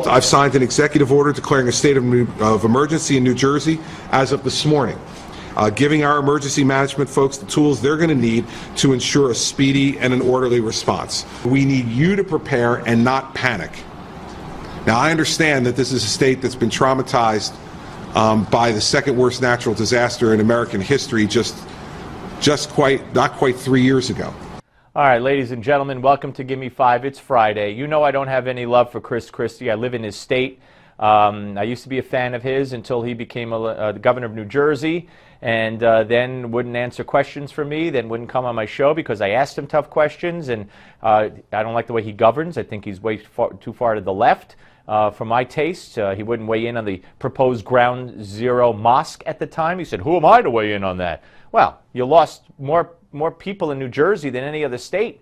I've signed an executive order declaring a state of emergency in New Jersey as of this morning, giving our emergency management folks the tools they're going to need to ensure a speedy and an orderly response. We need you to prepare and not panic. Now, I understand that this is a state that's been traumatized by the second worst natural disaster in American history not quite 3 years ago. All right, ladies and gentlemen, welcome to Give Me Five. It's Friday. You know I don't have any love for Chris Christie. I live in his state. I used to be a fan of his until he became the governor of New Jersey, and then wouldn't answer questions for me, then wouldn't come on my show because I asked him tough questions, and I don't like the way he governs. I think he's too far to the left. For my taste, he wouldn't weigh in on the proposed Ground Zero mosque at the time. He said, who am I to weigh in on that? Well, you lost more people in New Jersey than any other state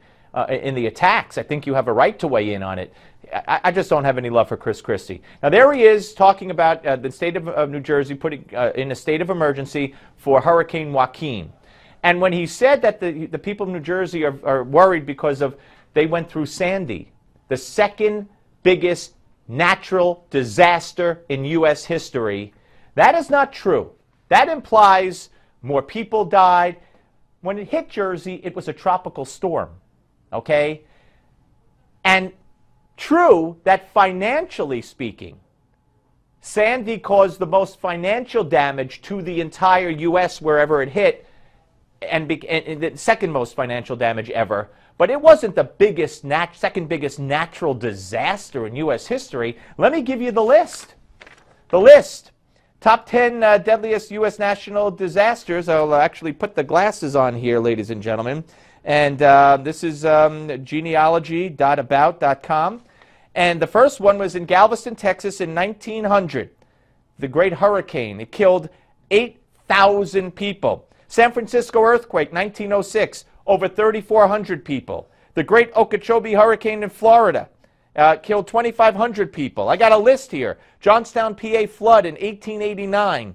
in the attacks. I think you have a right to weigh in on it. I just don't have any love for Chris Christie. Now, there he is talking about the state of New Jersey putting in a state of emergency for Hurricane Joaquin. And when he said that the people of New Jersey are worried because they went through Sandy, the second biggest natural disaster in U.S. history, that is not true. That implies more people died. When it hit Jersey, it was a tropical storm, okay? And true that financially speaking, Sandy caused the most financial damage to the entire U.S. wherever it hit, and the second most financial damage ever. But it wasn't the second biggest natural disaster in U.S. history. Let me give you the list. The list. Top 10 deadliest U.S. national disasters. I'll actually put the glasses on here, ladies and gentlemen. And this is genealogy.about.com. And the first one was in Galveston, Texas in 1900. The Great Hurricane. It killed 8,000 people. San Francisco earthquake, 1906. Over 3,400 people. The Great Okeechobee Hurricane in Florida. Killed 2,500 people. I got a list here. Johnstown, PA flood in 1889.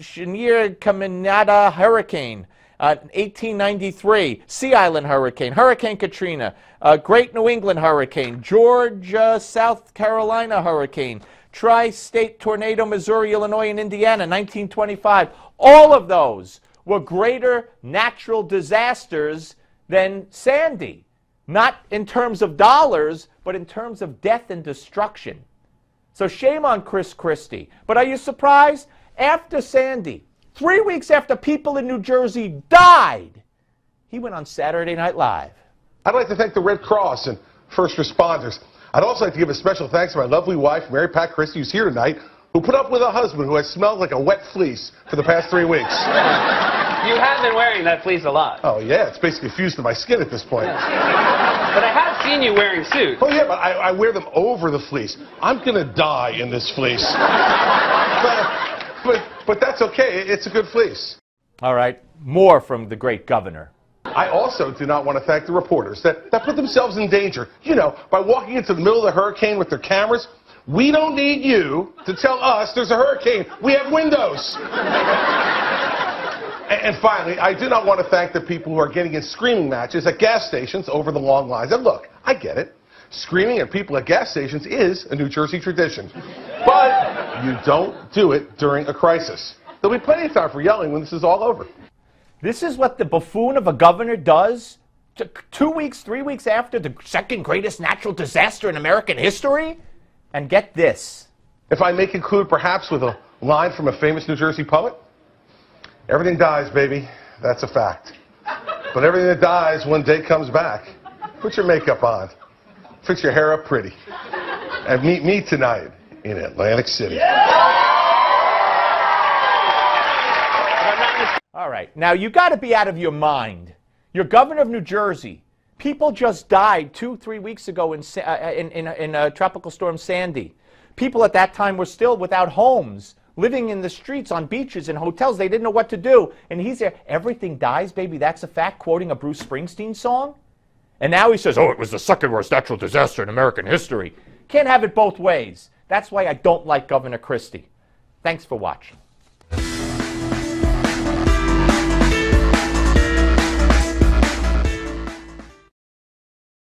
Chenier Caminada Hurricane, 1893. Sea Island Hurricane. Hurricane Katrina. Great New England Hurricane. Georgia, South Carolina Hurricane. Tri-State Tornado, Missouri, Illinois, and Indiana, 1925. All of those were greater natural disasters than Sandy. Not in terms of dollars, but in terms of death and destruction. So shame on Chris Christie. But are you surprised? After Sandy, 3 weeks after people in New Jersey died, he went on Saturday Night Live. I'd like to thank the Red Cross and first responders. I'd also like to give a special thanks to my lovely wife, Mary Pat Christie, who's here tonight, who put up with a husband who has smelled like a wet fleece for the past 3 weeks. You have been wearing that fleece a lot. Oh, yeah, it's basically fused to my skin at this point. But I have seen you wearing suits. Oh, yeah, but I wear them over the fleece. I'm going to die in this fleece. but that's okay. It's a good fleece. All right, more from the great governor. I also do not want to thank the reporters that put themselves in danger, you know, by walking into the middle of the hurricane with their cameras. We don't need you to tell us there's a hurricane. We have windows. And finally, I do not want to thank the people who are getting in screaming matches at gas stations over the long lines. And look, I get it. Screaming at people at gas stations is a New Jersey tradition. But you don't do it during a crisis. There'll be plenty of time for yelling when this is all over. This is what the buffoon of a governor does 2 weeks, 3 weeks after the second greatest natural disaster in American history? And get this. If I may conclude perhaps with a line from a famous New Jersey poet, everything dies, baby. That's a fact. But everything that dies one day comes back. Put your makeup on. Fix your hair up pretty. And meet me tonight in Atlantic City. All right. Now, you got to be out of your mind. You're governor of New Jersey. People just died 2-3 weeks ago in Tropical Storm Sandy. People at that time were still without homes, living in the streets, on beaches, in hotels. They didn't know what to do. And he's there, everything dies, baby, that's a fact, quoting a Bruce Springsteen song. And now he says, oh, it was the second worst natural disaster in American history. Can't have it both ways. That's why I don't like Governor Christie. Thanks for watching.